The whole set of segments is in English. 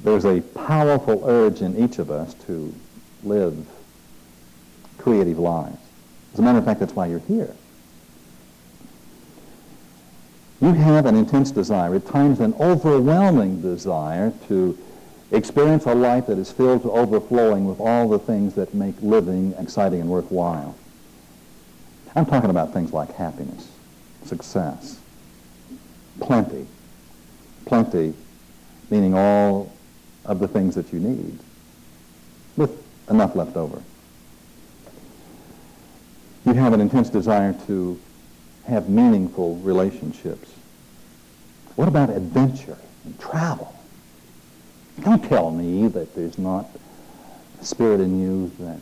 There's a powerful urge in each of us to live creative lives. As a matter of fact, that's why you're here. You have an intense desire, at times an overwhelming desire, to experience a life that is filled to overflowing with all the things that make living exciting and worthwhile. I'm talking about things like happiness, success, plenty. Plenty meaning all of the things that you need, with enough left over. You have an intense desire to have meaningful relationships. What about adventure and travel? Don't tell me that there's not a spirit in you that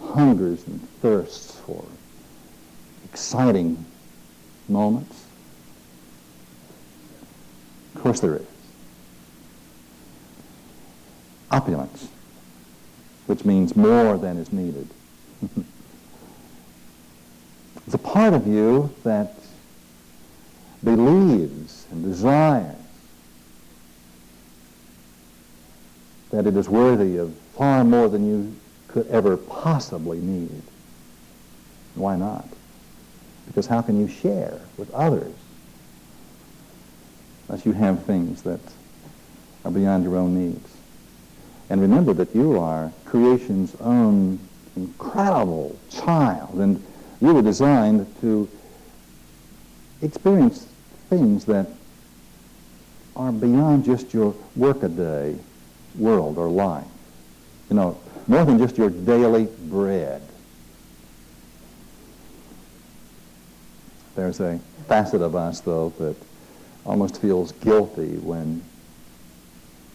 hungers and thirsts for exciting moments. Of course there is. Opulence, which means more than is needed. It's a part of you that believes and desires that it is worthy of far more than you could ever possibly need. Why not? Because how can you share with others unless you have things that are beyond your own needs? And remember that you are creation's own incredible child, and you were designed to experience things that are beyond just your workaday world or life. You know, more than just your daily bread. There's a facet of us, though, that almost feels guilty when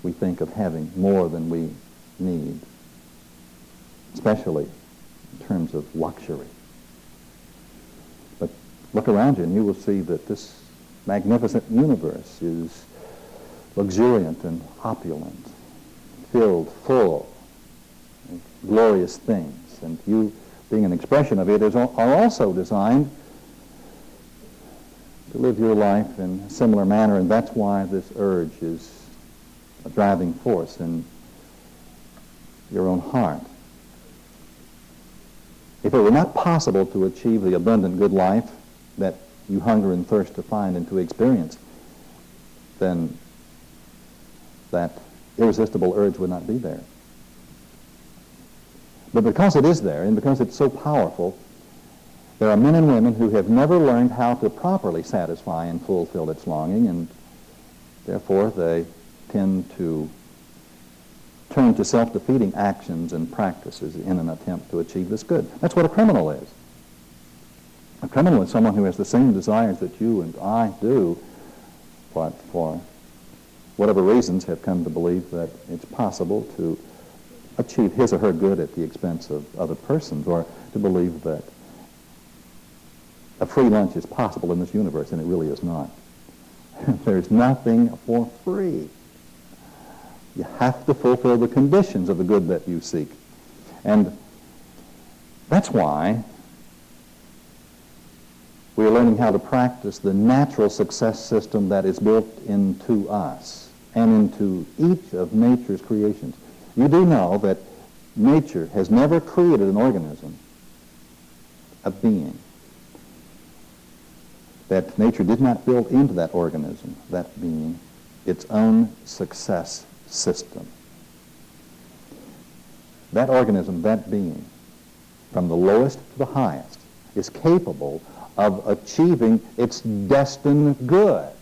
we think of having more than we need, especially in terms of luxury. But look around you and you will see that this magnificent universe is luxuriant and opulent, filled full of glorious things. And you, being an expression of it, are also designed to live your life in a similar manner, and that's why this urge is a driving force in your own heart. If it were not possible to achieve the abundant good life that you hunger and thirst to find and to experience, then that irresistible urge would not be there. But because it is there, and because it's so powerful, there are men and women who have never learned how to properly satisfy and fulfill its longing, and therefore they tend to turn to self-defeating actions and practices in an attempt to achieve this good. That's what a criminal is. A criminal is someone who has the same desires that you and I do, but for whatever reasons have come to believe that it's possible to achieve his or her good at the expense of other persons, or to believe that a free lunch is possible in this universe, and it really is not. There's nothing for free. You have to fulfill the conditions of the good that you seek. And that's why we are learning how to practice the natural success system that is built into us and into each of nature's creations. You do know that nature has never created an organism, a being, that nature did not build into that organism, that being, its own success system. That organism, that being, from the lowest to the highest, is capable of achieving its destined good.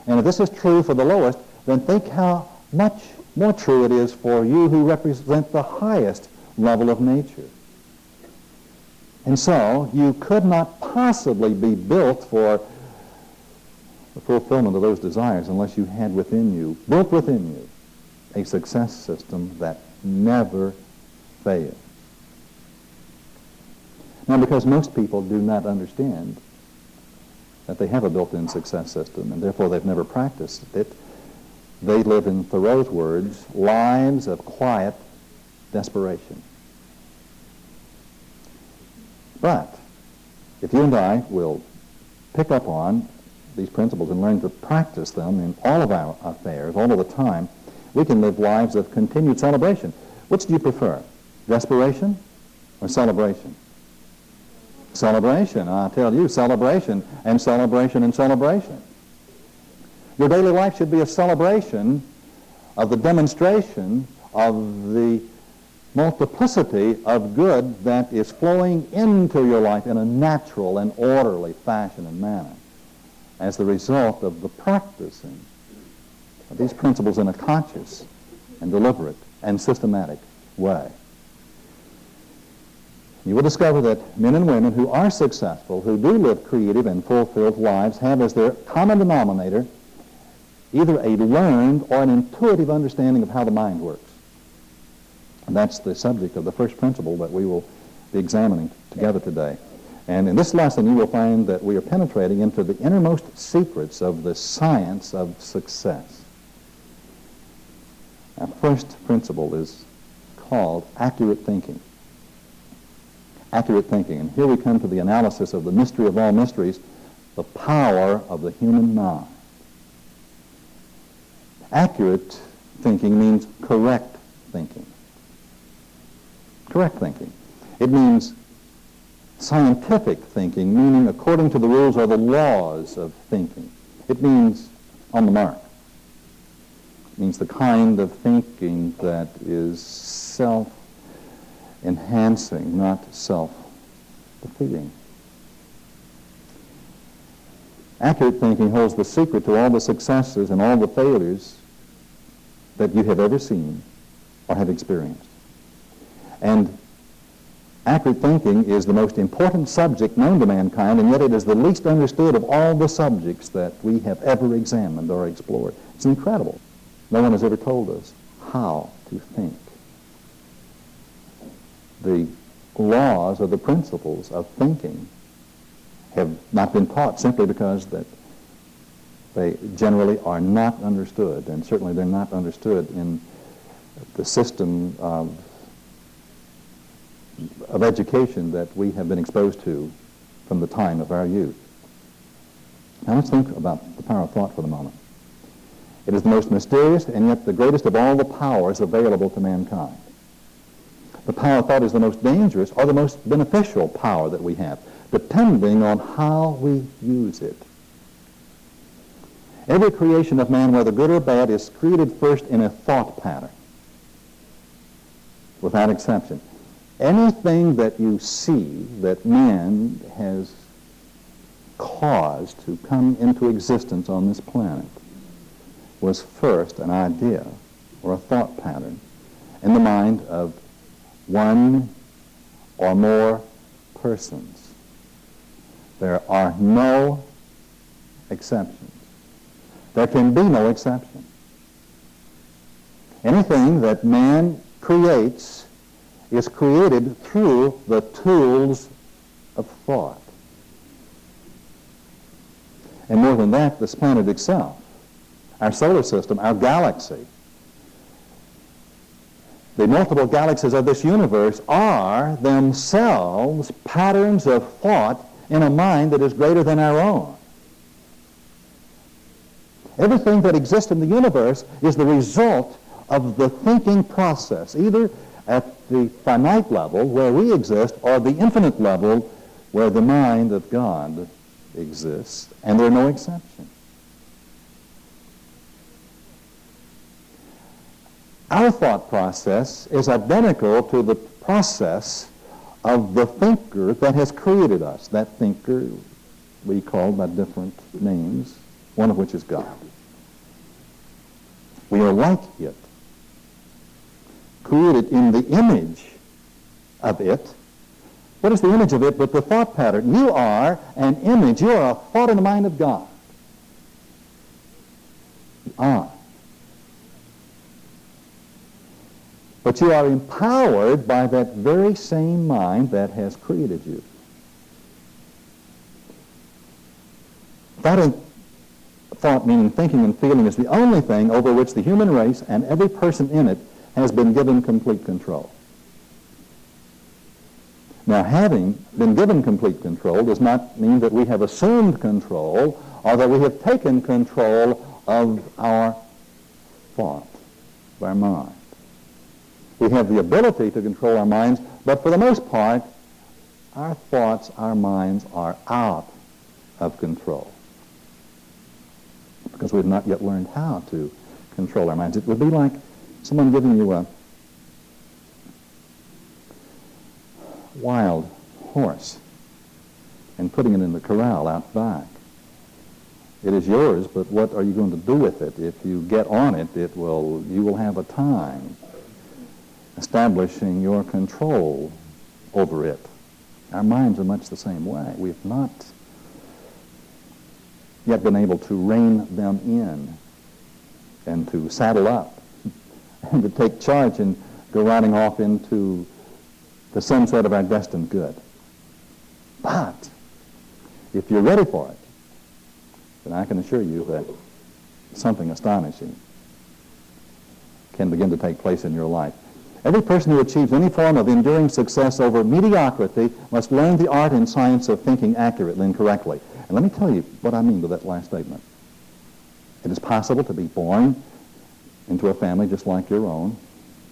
And if this is true for the lowest, then think how much more true it is for you who represent the highest level of nature. And so, you could not possibly be built for the fulfillment of those desires unless you had within you, built within you, a success system that never fails. Now, because most people do not understand that they have a built-in success system, and therefore they've never practiced it, they live, in Thoreau's words, lives of quiet desperation. But if you and I will pick up on these principles and learn to practice them in all of our affairs, live all of the time, we can live lives of continued celebration. Which do you prefer, desperation or celebration? Celebration. I tell you, celebration and celebration and celebration. Your daily life should be a celebration of the demonstration of the multiplicity of good that is flowing into your life in a natural and orderly fashion and manner as the result of the practicing of these principles in a conscious and deliberate and systematic way. You will discover that men and women who are successful, who do live creative and fulfilled lives, have as their common denominator either a learned or an intuitive understanding of how the mind works. And that's the subject of the first principle that we will be examining together today. And in this lesson, you will find that we are penetrating into the innermost secrets of the science of success. Our first principle is called accurate thinking. Accurate thinking. And here we come to the analysis of the mystery of all mysteries, the power of the human mind. Accurate thinking means correct thinking. Correct thinking. It means scientific thinking, meaning according to the rules or the laws of thinking. It means on the mark. It means the kind of thinking that is self-enhancing, not self-defeating. Accurate thinking holds the secret to all the successes and all the failures that you have ever seen or have experienced. And accurate thinking is the most important subject known to mankind, and yet it is the least understood of all the subjects that we have ever examined or explored. It's incredible. No one has ever told us how to think. The laws or the principles of thinking have not been taught simply because that they generally are not understood, and certainly they're not understood in the system of education that we have been exposed to from the time of our youth. Now let's think about the power of thought for the moment. It is the most mysterious and yet the greatest of all the powers available to mankind. The power of thought is the most dangerous or the most beneficial power that we have, depending on how we use it. Every creation of man, whether good or bad, is created first in a thought pattern, without exception. Anything that you see that man has caused to come into existence on this planet was first an idea or a thought pattern in the mind of one or more persons. There are no exceptions. There can be no exception. Anything that man creates is created through the tools of thought. And more than that, this planet itself, our solar system, our galaxy, the multiple galaxies of this universe are themselves patterns of thought in a mind that is greater than our own. Everything that exists in the universe is the result of the thinking process, either at the finite level where we exist or the infinite level where the mind of God exists, and there are no exceptions. Our thought process is identical to the process of the thinker that has created us. That thinker we call by different names, one of which is God. We are like it, created in the image of it. What is the image of it but the thought pattern? You are an image. You are a thought in the mind of God. You are. But you are empowered by that very same mind that has created you. Thought, meaning thinking and feeling, is the only thing over which the human race and every person in it has been given complete control. Now, having been given complete control does not mean that we have assumed control or that we have taken control of our thought, of our mind. We have the ability to control our minds, but for the most part, our thoughts, our minds are out of control because we've not yet learned how to control our minds. It would be like someone giving you a wild horse and putting it in the corral out back. It is yours, but what are you going to do with it? If you get on it, you will have a time establishing your control over it. Our minds are much the same way. We have not yet been able to rein them in and to saddle up and to take charge and go riding off into the sunset of our destined good. But if you're ready for it, then I can assure you that something astonishing can begin to take place in your life. Every person who achieves any form of enduring success over mediocrity must learn the art and science of thinking accurately and correctly. And let me tell you what I mean by that last statement. It is possible to be born into a family just like your own,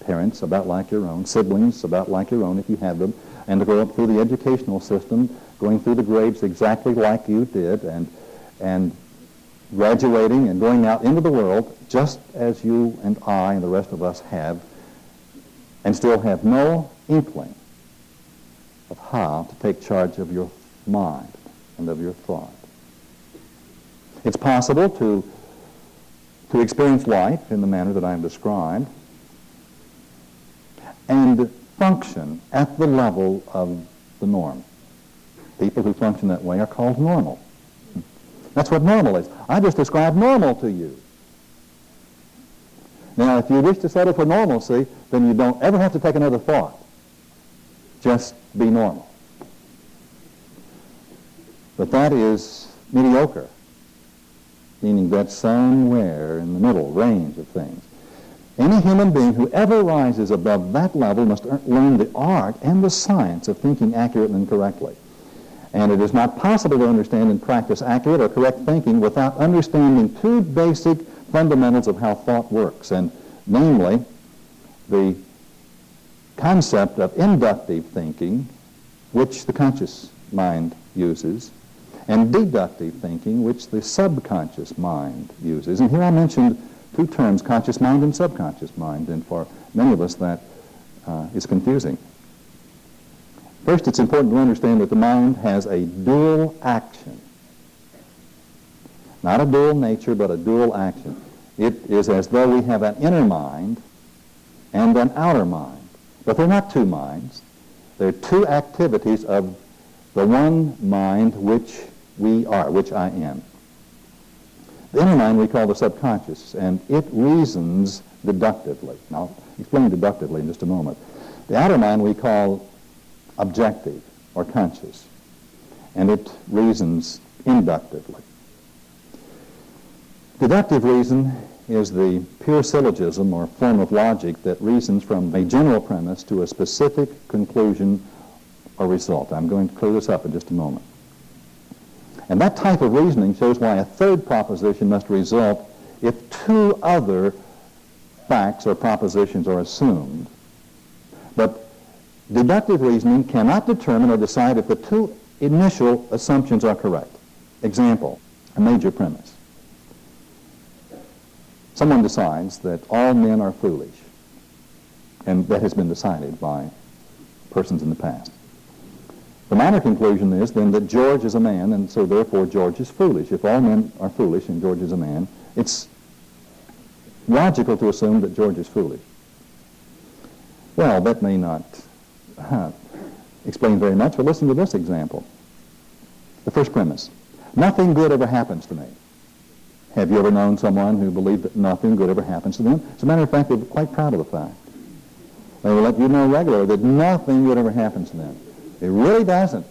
parents about like your own, siblings about like your own if you have them, and to grow up through the educational system, going through the grades exactly like you did, and graduating and going out into the world just as you and I and the rest of us have, and still have no inkling of how to take charge of your mind and of your thought. It's possible to experience life in the manner that I have described and function at the level of the norm. People who function that way are called normal. That's what normal is. I just described normal to you. Now, if you wish to settle for normalcy, then you don't ever have to take another thought. Just be normal. But that is mediocre, meaning that somewhere in the middle range of things. Any human being who ever rises above that level must learn the art and the science of thinking accurately and correctly. And it is not possible to understand and practice accurate or correct thinking without understanding two basic fundamentals of how thought works, and namely the concept of inductive thinking, which the conscious mind uses, and deductive thinking, which the subconscious mind uses. And here I mentioned two terms, conscious mind and subconscious mind, and for many of us that is confusing. First, it's important to understand that the mind has a dual action. Not a dual nature, but a dual action. It is as though we have an inner mind and an outer mind. But they're not two minds. They're two activities of the one mind which we are, which I am. The inner mind we call the subconscious, and it reasons deductively. Now, I'll explain deductively in just a moment. The outer mind we call objective or conscious, and it reasons inductively. Deductive reason is the pure syllogism or form of logic that reasons from a general premise to a specific conclusion or result. I'm going to clear this up in just a moment. And that type of reasoning shows why a third proposition must result if two other facts or propositions are assumed. But deductive reasoning cannot determine or decide if the two initial assumptions are correct. Example, a major premise. Someone decides that all men are foolish, and that has been decided by persons in the past. The minor conclusion is then that George is a man, and so therefore George is foolish. If all men are foolish and George is a man, it's logical to assume that George is foolish. Well, that may not explain very much, but listen to this example. The first premise, nothing good ever happens to me. Have you ever known someone who believed that nothing good ever happens to them? As a matter of fact, they're quite proud of the fact. They will let you know regularly that nothing good ever happens to them. It really doesn't.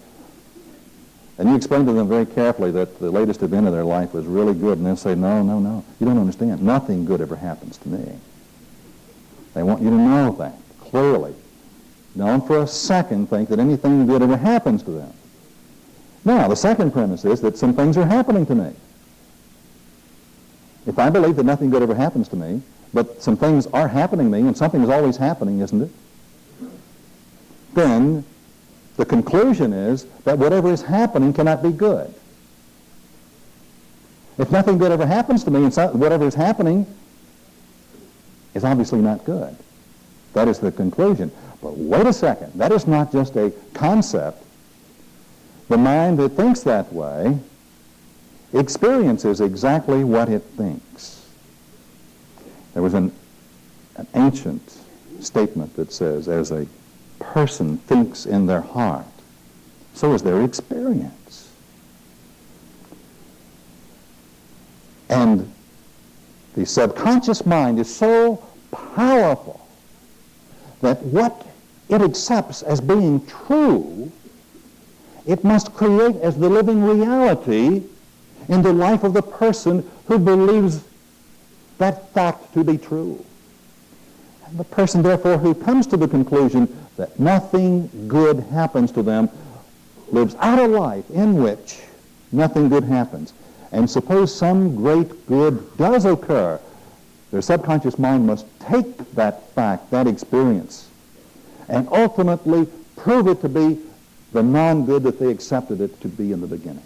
And you explain to them very carefully that the latest event of their life was really good, and they'll say, no, no, no, you don't understand. Nothing good ever happens to me. They want you to know that clearly. Don't for a second think that anything good ever happens to them. Now, the second premise is that some things are happening to me. If I believe that nothing good ever happens to me, but some things are happening to me, and something is always happening, isn't it? Then the conclusion is that whatever is happening cannot be good. If nothing good ever happens to me, and whatever is happening is obviously not good. That is the conclusion. But wait a second. That is not just a concept. The mind that thinks that way experiences exactly what it thinks. There was an ancient statement that says, as a person thinks in their heart, so is their experience. And the subconscious mind is so powerful that what it accepts as being true, it must create as the living reality in the life of the person who believes that fact to be true. And the person, therefore, who comes to the conclusion that nothing good happens to them lives out a life in which nothing good happens. And suppose some great good does occur, their subconscious mind must take that fact, that experience, and ultimately prove it to be the non-good that they accepted it to be in the beginning.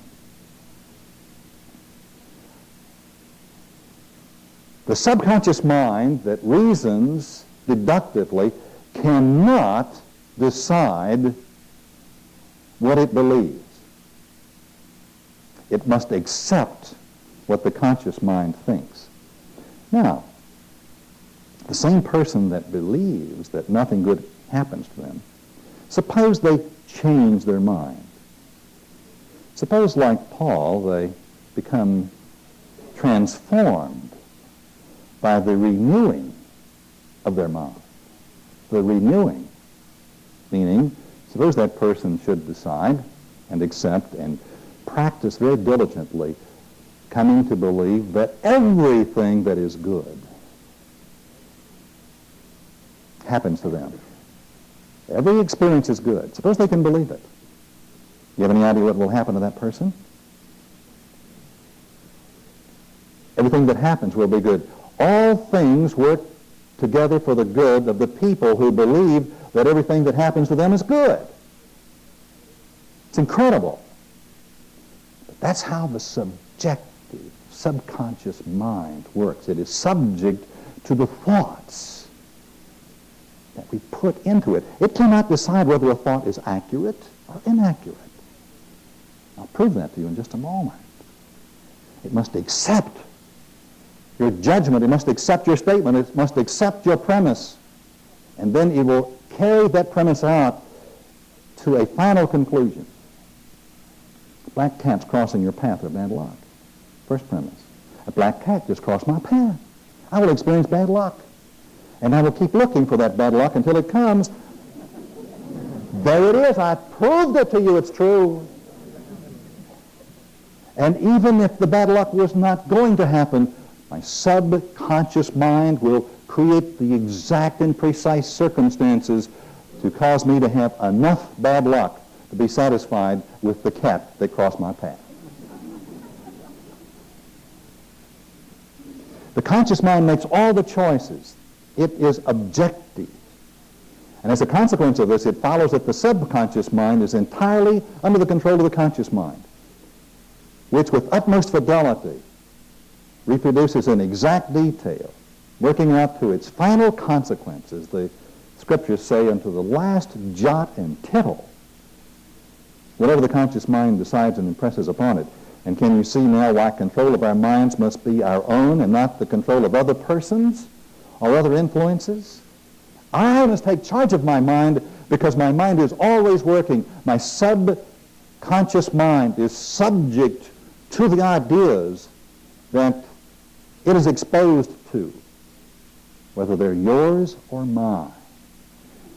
The subconscious mind that reasons deductively cannot decide what it believes. It must accept what the conscious mind thinks. Now, the same person that believes that nothing good happens to them, suppose they change their mind. Suppose, like Paul, they become transformed by the renewing of their mind. The renewing, meaning, suppose that person should decide and accept and practice very diligently coming to believe that everything that is good happens to them. Every experience is good. Suppose they can believe it. You have any idea what will happen to that person? Everything that happens will be good. All things work together for the good of the people who believe that everything that happens to them is good. It's incredible. But that's how the subjective, subconscious mind works. It is subject to the thoughts that we put into it. It cannot decide whether a thought is accurate or inaccurate. I'll prove that to you in just a moment. It must accept your judgment. It must accept your statement. It must accept your premise. And then it will carry that premise out to a final conclusion. A black cat's crossing your path of bad luck. First premise. A black cat just crossed my path. I will experience bad luck. And I will keep looking for that bad luck until it comes. There it is. I proved it to you. It's true. And even if the bad luck was not going to happen, my subconscious mind will create the exact and precise circumstances to cause me to have enough bad luck to be satisfied with the cat that crossed my path. The conscious mind makes all the choices. It is objective. And as a consequence of this, it follows that the subconscious mind is entirely under the control of the conscious mind, which with utmost fidelity reproduces in exact detail, working out to its final consequences, the scriptures say, unto the last jot and tittle, whatever the conscious mind decides and impresses upon it. And can you see now why control of our minds must be our own and not the control of other persons or other influences? I must take charge of my mind because my mind is always working. My subconscious mind is subject to the ideas that it is exposed to, whether they're yours or mine.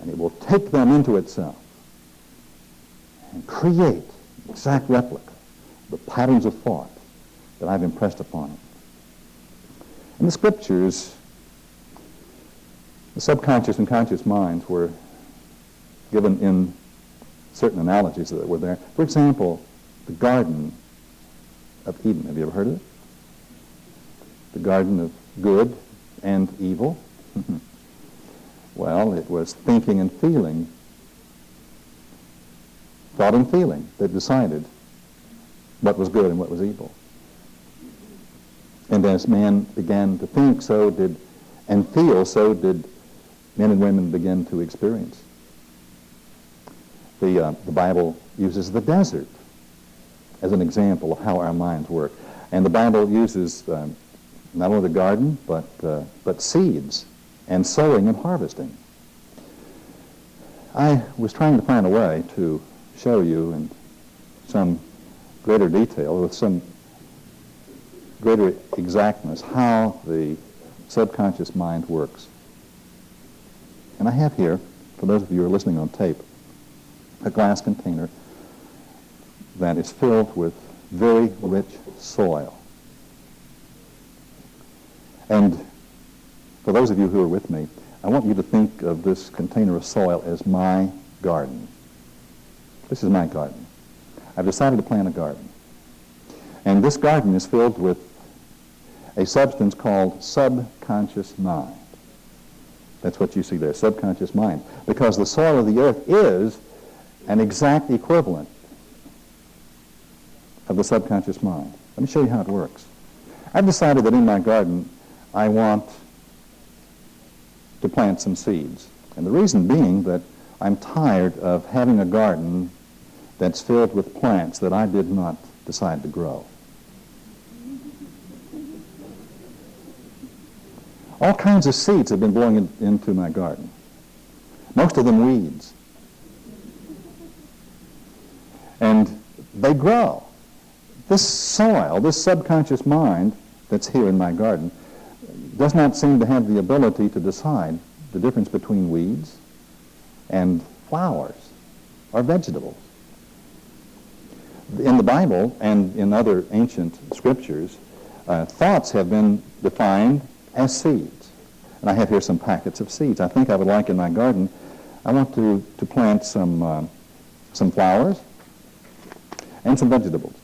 And it will take them into itself and create an exact replica of the patterns of thought that I've impressed upon it. In the scriptures, the subconscious and conscious minds were given in certain analogies that were there. For example, the Garden of Eden. Have you ever heard of it? The Garden of Good and evil? Well, it was thinking and feeling, thought and feeling, that decided what was good and what was evil. And as man began to think, so did, and feel, so did men and women begin to experience. The Bible uses the desert as an example of how our minds work. And the Bible uses not only the garden, but seeds and sowing and harvesting. I was trying to find a way to show you in some greater detail, with some greater exactness, how the subconscious mind works. And I have here, for those of you who are listening on tape, a glass container that is filled with very rich soil. And for those of you who are with me, I want you to think of this container of soil as my garden. This is my garden. I've decided to plant a garden. And this garden is filled with a substance called subconscious mind. That's what you see there, subconscious mind. Because the soil of the earth is an exact equivalent of the subconscious mind. Let me show you how it works. I've decided that in my garden I want to plant some seeds. And the reason being that I'm tired of having a garden that's filled with plants that I did not decide to grow. All kinds of seeds have been blowing into my garden. Most of them weeds. And they grow. This soil, this subconscious mind that's here in my garden, does not seem to have the ability to decide the difference between weeds and flowers or vegetables. In the Bible and in other ancient scriptures, thoughts have been defined as seeds. And I have here some packets of seeds. I think I would like in my garden, I want to plant some flowers and some vegetables.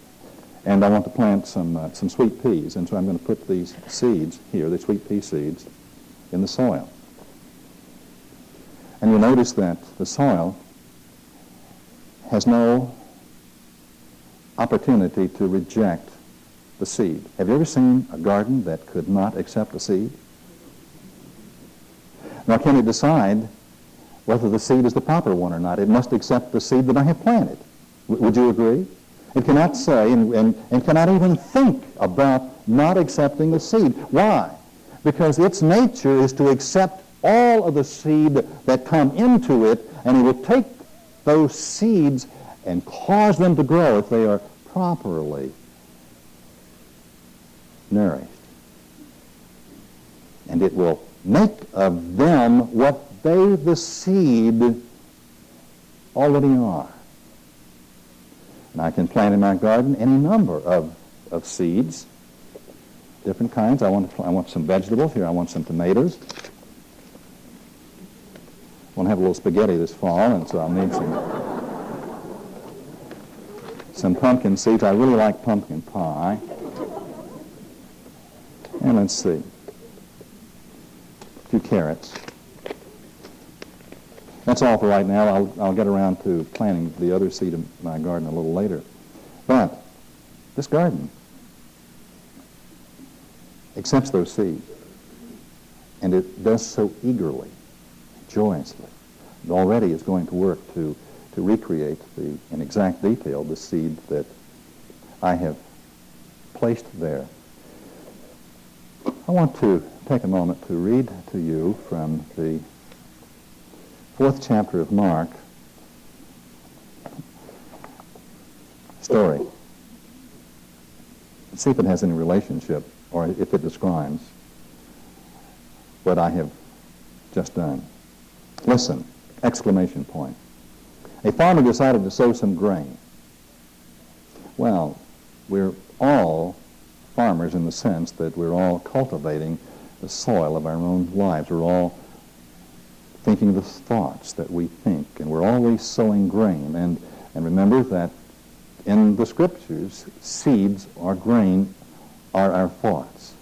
And I want to plant some sweet peas. And so I'm going to put these seeds here, the sweet pea seeds, in the soil. And you'll notice that the soil has no opportunity to reject the seed. Have you ever seen a garden that could not accept a seed? Now, can it decide whether the seed is the proper one or not? It must accept the seed that I have planted. Would you agree? It cannot say and cannot even think about not accepting the seed. Why? Because its nature is to accept all of the seed that come into it, and it will take those seeds and cause them to grow if they are properly nourished. And it will make of them what they, the seed, already are. And I can plant in my garden any number of seeds, different kinds. I want some vegetables. Here I want some tomatoes. I want to have a little spaghetti this fall, and so I'll need some pumpkin seeds. I really like pumpkin pie. And let's see, a few carrots. That's all for right now. I'll get around to planting the other seed in my garden a little later. But this garden accepts those seeds, and it does so eagerly, joyously. It already is going to work to recreate in exact detail the seed that I have placed there. I want to take a moment to read to you from the 4th chapter of Mark story. See if it has any relationship or if it describes what I have just done. Listen, exclamation point. A farmer decided to sow some grain. Well, we're all farmers in the sense that we're all cultivating the soil of our own lives. We're all thinking the thoughts that we think, and we're always sowing grain. And remember that in the Scriptures, seeds or grain are our thoughts.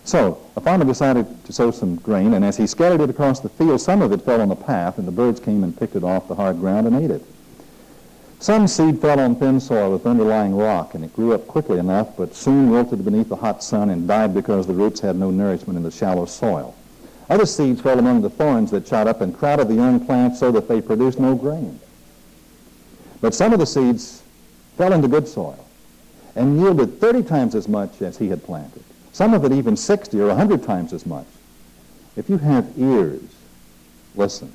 So a farmer decided to sow some grain, and as he scattered it across the field, some of it fell on the path, and the birds came and picked it off the hard ground and ate it. Some seed fell on thin soil with underlying rock, and it grew up quickly enough, but soon wilted beneath the hot sun and died because the roots had no nourishment in the shallow soil. Other seeds fell among the thorns that shot up and crowded the young plants so that they produced no grain. But some of the seeds fell into good soil and yielded 30 times as much as he had planted. Some of it even 60 or 100 times as much. If you have ears, listen.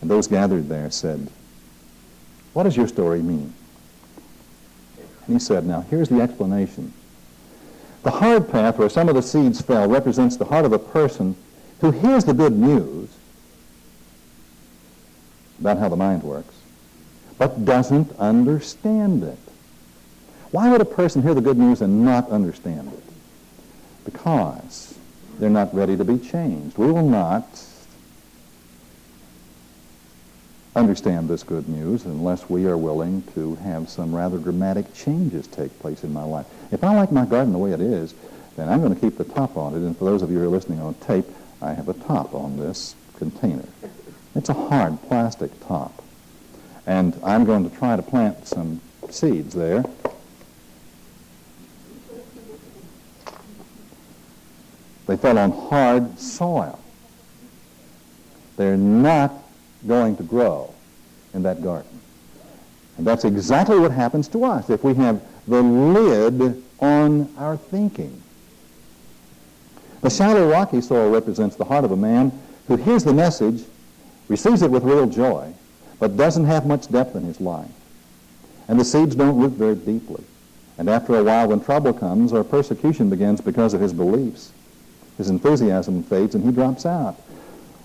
And those gathered there said, "What does your story mean?" And he said, "Now, here's the explanation. The hard path where some of the seeds fell represents the heart of a person who hears the good news about how the mind works, but doesn't understand it. Why would a person hear the good news and not understand it? Because they're not ready to be changed. We will not understand this good news unless we are willing to have some rather dramatic changes take place in my life. If I like my garden the way it is, then I'm going to keep the top on it. And for those of you who are listening on tape, I have a top on this container. It's a hard plastic top. And I'm going to try to plant some seeds there. They fell on hard soil. They're not going to grow in that garden. And that's exactly what happens to us if we have the lid on our thinking. The shallow, rocky soil represents the heart of a man who hears the message, receives it with real joy, but doesn't have much depth in his life. And the seeds don't root very deeply. And after a while, when trouble comes or persecution begins because of his beliefs, his enthusiasm fades and he drops out.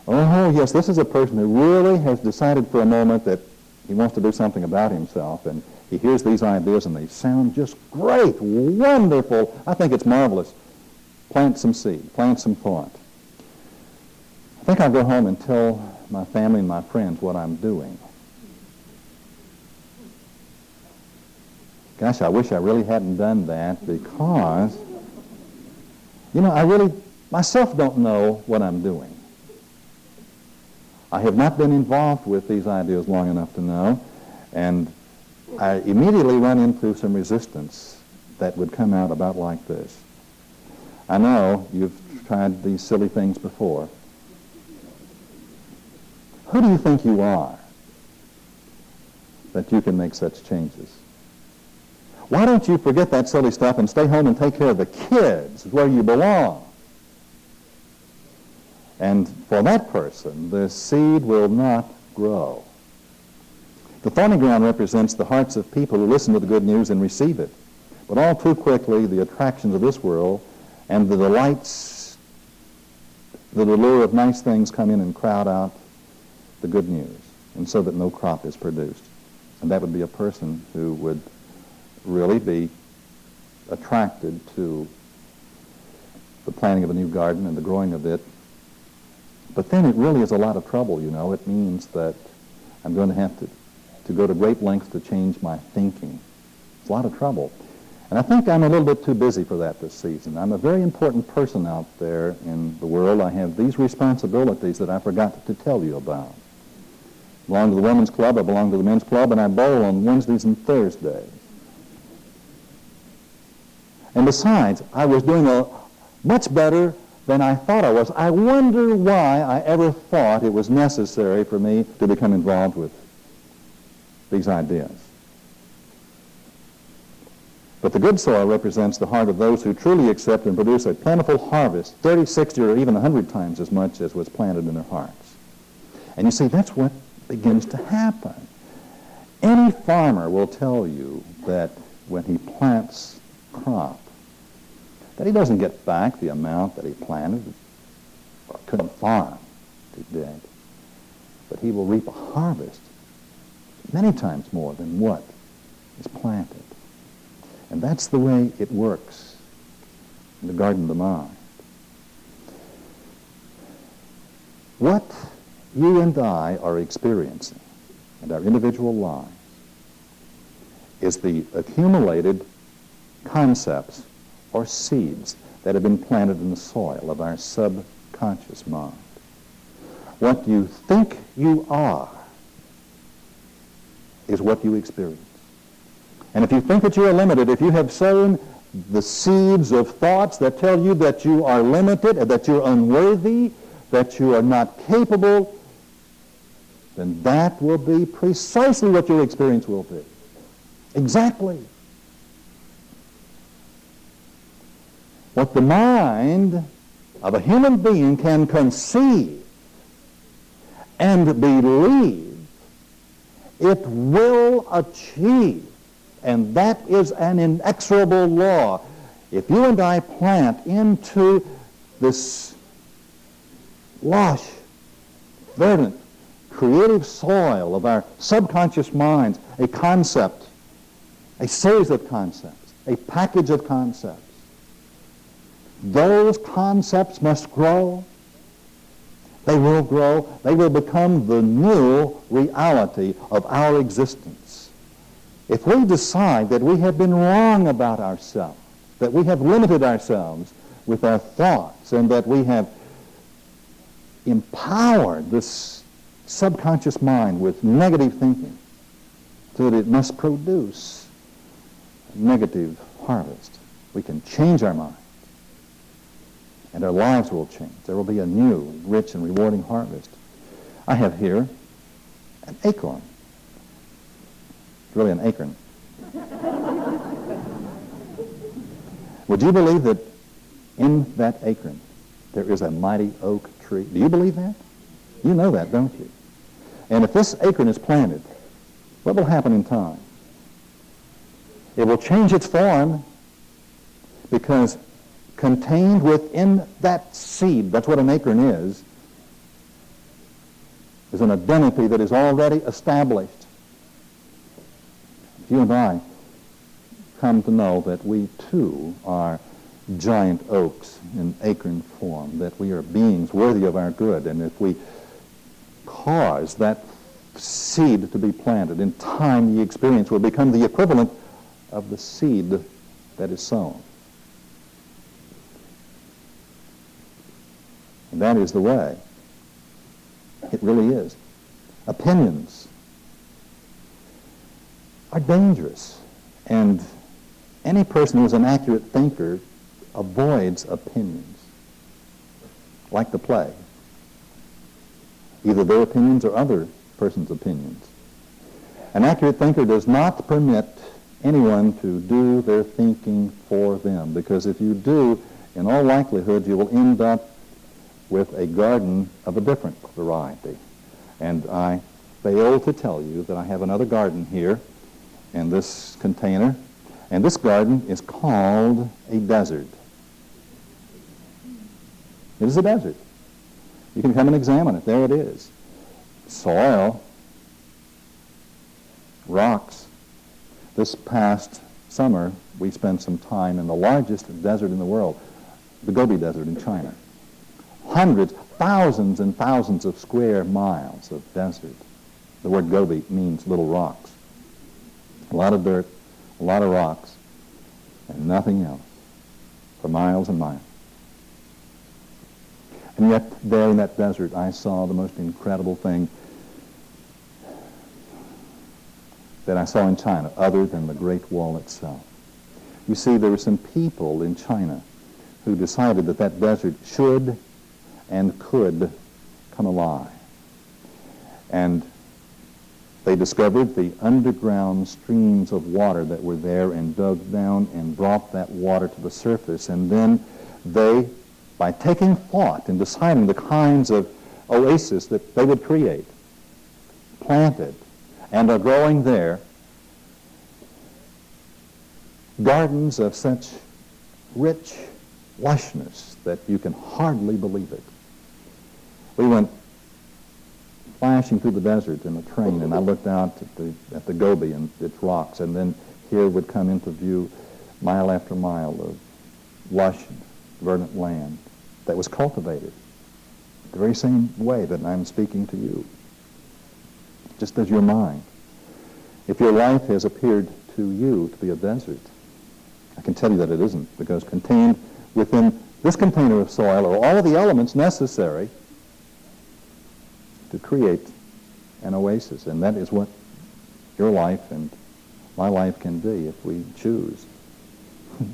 Oh, yes, this is a person who really has decided for a moment that he wants to do something about himself, and he hears these ideas and they sound just great, wonderful. I think it's marvelous. Plant some seed, plant some thought. I think I'll go home and tell my family and my friends what I'm doing. Gosh, I wish I really hadn't done that because, I really myself don't know what I'm doing. I have not been involved with these ideas long enough to know, and I immediately run into some resistance that would come out about like this. I know you've tried these silly things before. Who do you think you are that you can make such changes? Why don't you forget that silly stuff and stay home and take care of the kids where you belong? And for that person, the seed will not grow. The thorny ground represents the hearts of people who listen to the good news and receive it. But all too quickly, the attractions of this world and the delights, the allure of nice things come in and crowd out the good news, and so that no crop is produced. And that would be a person who would really be attracted to the planting of a new garden and the growing of it. But then it really is a lot of trouble, It means that I'm going to have to go to great lengths to change my thinking. It's a lot of trouble. And I think I'm a little bit too busy for that this season. I'm a very important person out there in the world. I have these responsibilities that I forgot to tell you about. I belong to the women's club, I belong to the men's club, and I bowl on Wednesdays and Thursdays. And besides, I was doing much better than I thought I was. I wonder why I ever thought it was necessary for me to become involved with these ideas. But the good soil represents the heart of those who truly accept and produce a plentiful harvest, 30, 60, or even 100 times as much as was planted in their hearts. And you see, that's what begins to happen. Any farmer will tell you that when he plants crop, that he doesn't get back the amount that he planted or couldn't farm if he did, but he will reap a harvest many times more than what is planted. And that's the way it works in the garden of the mind. What you and I are experiencing in our individual lives is the accumulated concepts or seeds that have been planted in the soil of our subconscious mind. What you think you are is what you experience. And if you think that you are limited, if you have sown the seeds of thoughts that tell you that you are limited, that you're unworthy, that you are not capable, then that will be precisely what your experience will be. Exactly. What the mind of a human being can conceive and believe, it will achieve. And that is an inexorable law. If you and I plant into this lush, verdant, creative soil of our subconscious minds a concept, a series of concepts, a package of concepts, those concepts must grow. They will grow. They will become the new reality of our existence. If we decide that we have been wrong about ourselves, that we have limited ourselves with our thoughts, and that we have empowered this subconscious mind with negative thinking so that it must produce a negative harvest, we can change our mind. And our lives will change. There will be a new, rich, and rewarding harvest. I have here an acorn. It's really an acorn. Would you believe that in that acorn there is a mighty oak tree? Do you believe that? You know that, don't you? And if this acorn is planted, what will happen in time? It will change its form, because contained within that seed, that's what an acorn is an identity that is already established. You and I come to know that we too are giant oaks in acorn form, that we are beings worthy of our good, and if we cause that seed to be planted, in time the experience will become the equivalent of the seed that is sown. And that is the way. It really is. Opinions are dangerous, and any person who is an accurate thinker avoids opinions like the plague, either their opinions or other person's opinions. An accurate thinker does not permit anyone to do their thinking for them, because if you do, in all likelihood you will end up with a garden of a different variety. And I failed to tell you that I have another garden here in this container, and this garden is called a desert. It is a desert. You can come and examine it. There it is. Soil, rocks. This past summer, we spent some time in the largest desert in the world, the Gobi Desert in China. Hundreds, thousands and thousands of square miles of desert. The word Gobi means little rocks. A lot of dirt, a lot of rocks, and nothing else for miles and miles. And yet, there in that desert, I saw the most incredible thing that I saw in China, other than the Great Wall itself. You see, there were some people in China who decided that that desert should and could come alive. And they discovered the underground streams of water that were there and dug down and brought that water to the surface. And then they, by taking thought and deciding the kinds of oases that they would create, planted and are growing there gardens of such rich lushness that you can hardly believe it. We went flashing through the desert in a train, and I looked out at the Gobi and its rocks, and then here would come into view mile after mile of lush, verdant land that was cultivated the very same way that I'm speaking to you, just as your mind. If your life has appeared to you to be a desert, I can tell you that it isn't, because contained within this container of soil are all of the elements necessary to create an oasis. And that is what your life and my life can be if we choose.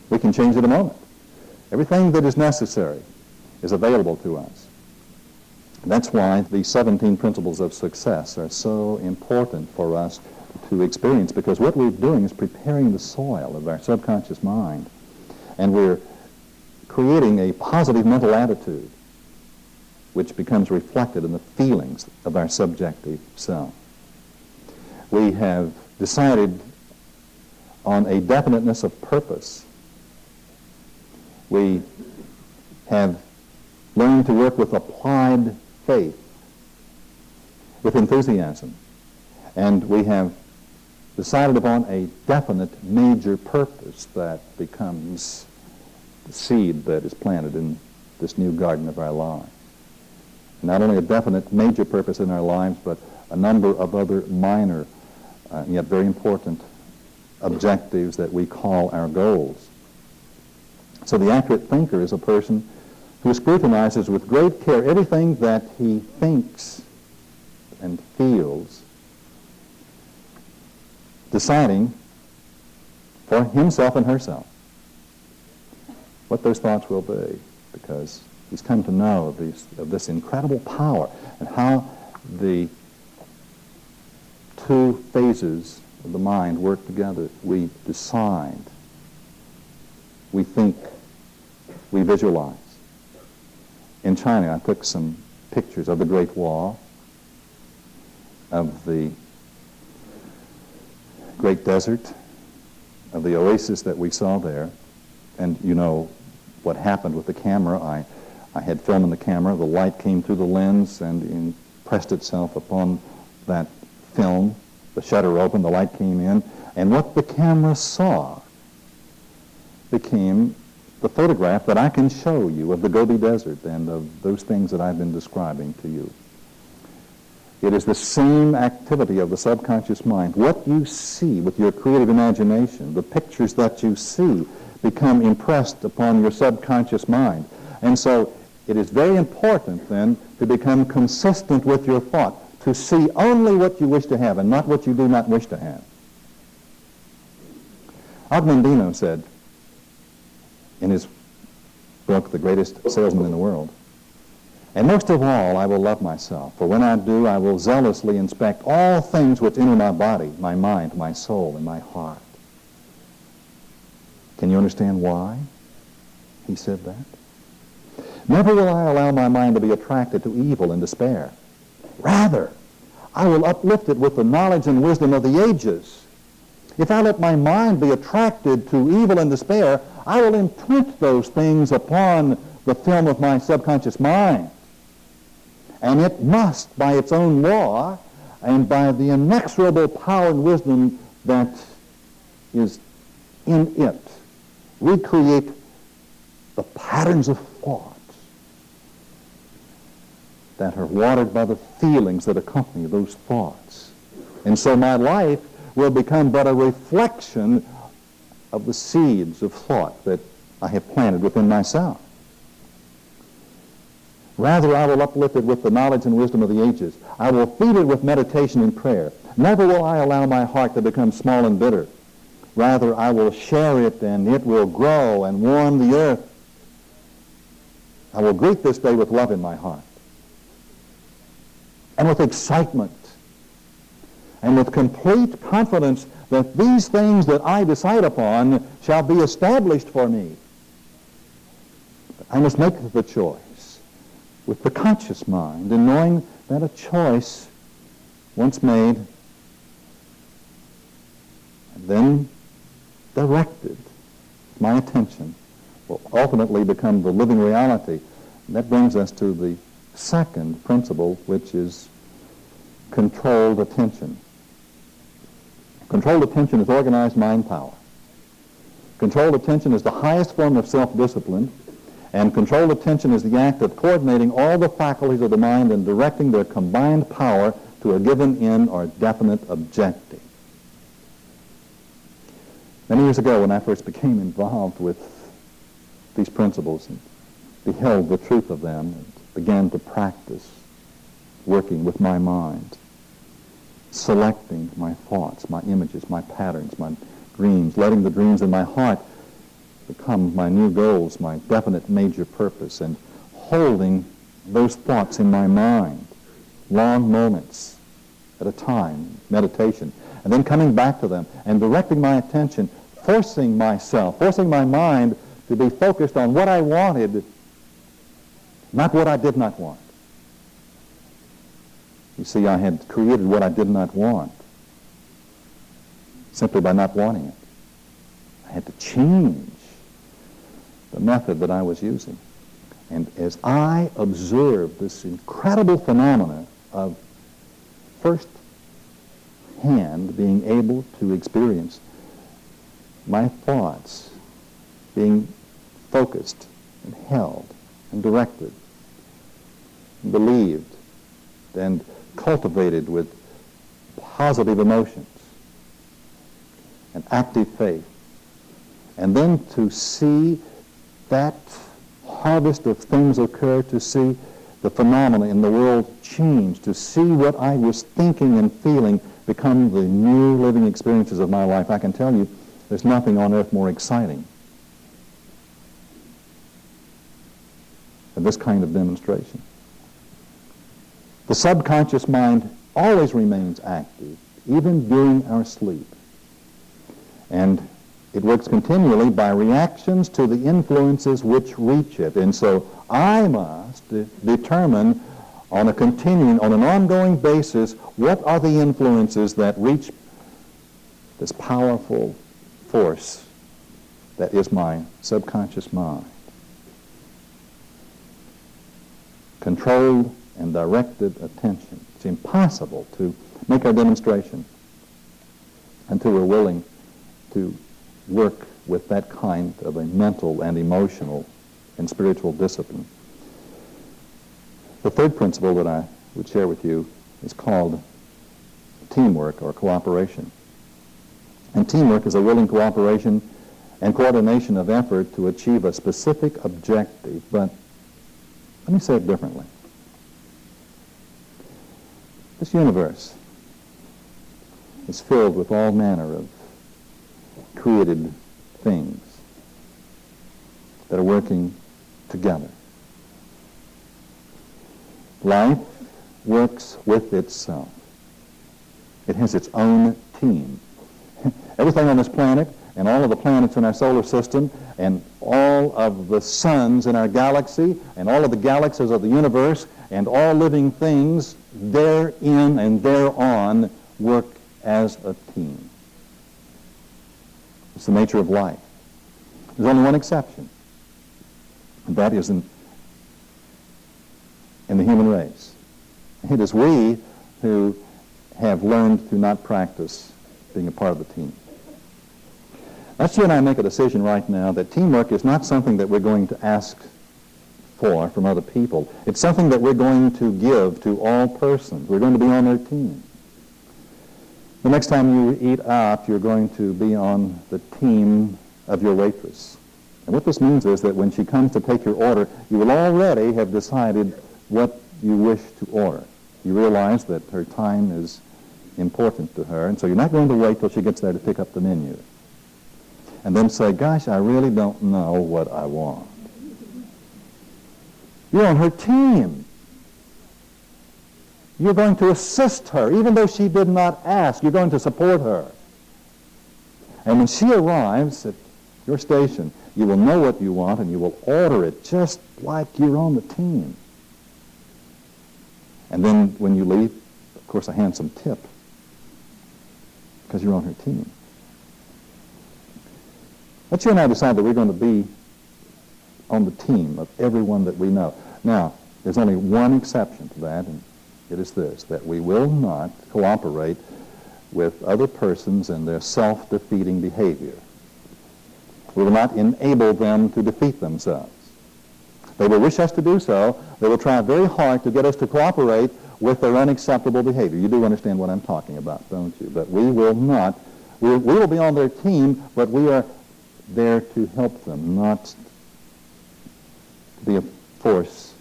We can change it a moment. Everything that is necessary is available to us. That's why the 17 principles of success are so important for us to experience, because what we're doing is preparing the soil of our subconscious mind, and we're creating a positive mental attitude which becomes reflected in the feelings of our subjective self. We have decided on a definiteness of purpose. We have learned to work with applied faith, with enthusiasm, and we have decided upon a definite major purpose that becomes the seed that is planted in this new garden of our lives. Not only a definite major purpose in our lives, but a number of other minor, yet very important objectives that we call our goals. So the accurate thinker is a person who scrutinizes with great care everything that he thinks and feels, deciding for himself and herself what those thoughts will be, because he's come to know of this incredible power and how the two phases of the mind work together. We decide, we think, we visualize. In China, I took some pictures of the Great Wall, of the Great Desert, of the oasis that we saw there. And you know what happened with the camera. I had film in the camera. The light came through the lens and impressed itself upon that film. The shutter opened, the light came in, and what the camera saw became the photograph that I can show you of the Gobi Desert and of those things that I've been describing to you. It is the same activity of the subconscious mind. What you see with your creative imagination, the pictures that you see, become impressed upon your subconscious mind. And so it is very important then to become consistent with your thought, to see only what you wish to have and not what you do not wish to have. Og Mandino said in his book, The Greatest Salesman in the World, "And most of all, I will love myself, for when I do, I will zealously inspect all things which enter my body, my mind, my soul, and my heart." Can you understand why he said that? "Never will I allow my mind to be attracted to evil and despair. Rather, I will uplift it with the knowledge and wisdom of the ages. If I let my mind be attracted to evil and despair, I will imprint those things upon the film of my subconscious mind. And it must, by its own law, and by the inexorable power and wisdom that is in it, recreate the patterns of thought that are watered by the feelings that accompany those thoughts. And so my life will become but a reflection of the seeds of thought that I have planted within myself. Rather, I will uplift it with the knowledge and wisdom of the ages. I will feed it with meditation and prayer. Never will I allow my heart to become small and bitter. Rather, I will share it, and it will grow and warm the earth. I will greet this day with love in my heart, and with excitement, and with complete confidence that these things that I decide upon shall be established for me. But I must make the choice with the conscious mind, and knowing that a choice once made and then directed, my attention will ultimately become the living reality. And that brings us to the second principle, which is controlled attention. Controlled attention is organized mind power. Controlled attention is the highest form of self-discipline, and controlled attention is the act of coordinating all the faculties of the mind and directing their combined power to a given end or definite objective. Many years ago, when I first became involved with these principles and beheld the truth of them and began to practice working with my mind, selecting my thoughts, my images, my patterns, my dreams, letting the dreams in my heart become my new goals, my definite major purpose, and holding those thoughts in my mind, long moments at a time, meditation, and then coming back to them and directing my attention, forcing my mind to be focused on what I wanted, not what I did not want. You see, I had created what I did not want simply by not wanting it. I had to change the method that I was using. And as I observed this incredible phenomena of first-hand being able to experience my thoughts being focused and held and directed and believed and cultivated with positive emotions and active faith, and then to see that harvest of things occur, to see the phenomena in the world change, to see what I was thinking and feeling become the new living experiences of my life. I can tell you there's nothing on earth more exciting than this kind of demonstration. The subconscious mind always remains active, even during our sleep. And it works continually by reactions to the influences which reach it. And so I must determine on an ongoing basis, what are the influences that reach this powerful force that is my subconscious mind. Controlled and directed attention. It's impossible to make our demonstration until we're willing to work with that kind of a mental and emotional and spiritual discipline. The third principle that I would share with you is called teamwork or cooperation. And teamwork is a willing cooperation and coordination of effort to achieve a specific objective. But let me say it differently. This universe is filled with all manner of created things that are working together. Life works with itself. It has its own team. Everything on this planet and all of the planets in our solar system and all of the suns in our galaxy and all of the galaxies of the universe and all living things therein and thereon work as a team. It's the nature of life. There's only one exception, and that is in the human race. It is we who have learned to not practice being a part of the team. Let's you and I make a decision right now that teamwork is not something that we're going to ask for from other people. It's something that we're going to give to all persons. We're going to be on their team. The next time you eat out, you're going to be on the team of your waitress. And what this means is that when she comes to take your order, you will already have decided what you wish to order. You realize that her time is important to her, and so you're not going to wait till she gets there to pick up the menu. And then say, gosh, I really don't know what I want. You're on her team. You're going to assist her, even though she did not ask. You're going to support her. And when she arrives at your station, you will know what you want, and you will order it just like you're on the team. And then when you leave, of course, a handsome tip, because you're on her team. Let's you and I decide that we're going to be on the team of everyone that we know. Now, there's only one exception to that, and it is this, that we will not cooperate with other persons in their self-defeating behavior. We will not enable them to defeat themselves. They will wish us to do so. They will try very hard to get us to cooperate with their unacceptable behavior. You do understand what I'm talking about, don't you? But we will not. We will be on their team, but we are there to help them, not be a force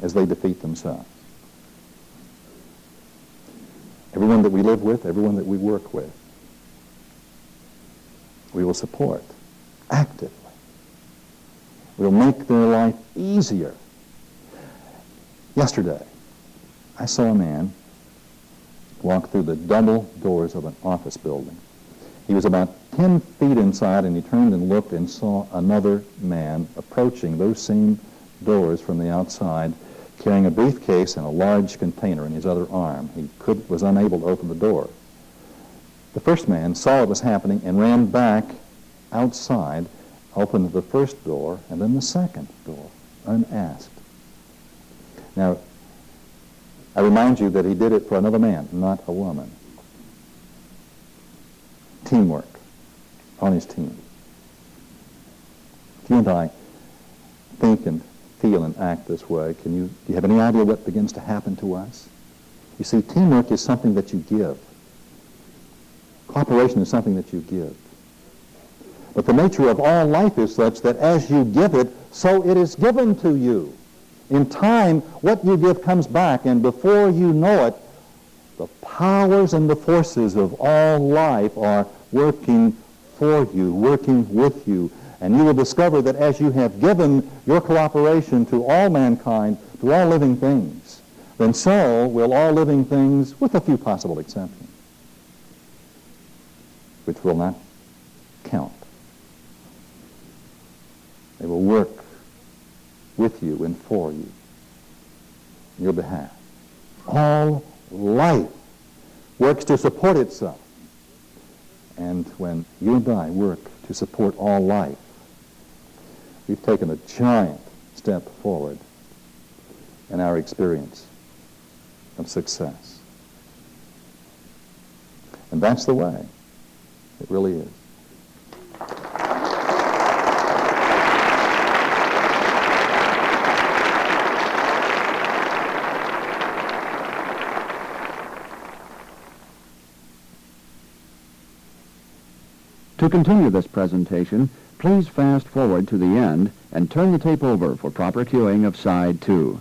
as they defeat themselves. Everyone that we live with, everyone that we work with, we will support actively. We'll make their life easier. Yesterday, I saw a man walk through the double doors of an office building. He was about 10 feet inside, and he turned and looked and saw another man approaching those same doors from the outside, carrying a briefcase and a large container in his other arm. He was unable to open the door. The first man saw what was happening and ran back outside, opened the first door and then the second door, unasked. Now, I remind you that he did it for another man, not a woman. Teamwork on his team. If you and I think and feel and act this way, do you have any idea what begins to happen to us? You see, teamwork is something that you give. Cooperation is something that you give. But the nature of all life is such that as you give it, so it is given to you. In time, what you give comes back, and before you know it, the powers and the forces of all life are working for you, working with you. And you will discover that as you have given your cooperation to all mankind, to all living things, then so will all living things, with a few possible exceptions, which will not count. They will work with you and for you, on your behalf. All life works to support itself. And when you and I work to support all life, we've taken a giant step forward in our experience of success. And that's the way. It really is. To continue this presentation, please fast forward to the end and turn the tape over for proper cueing of side 2.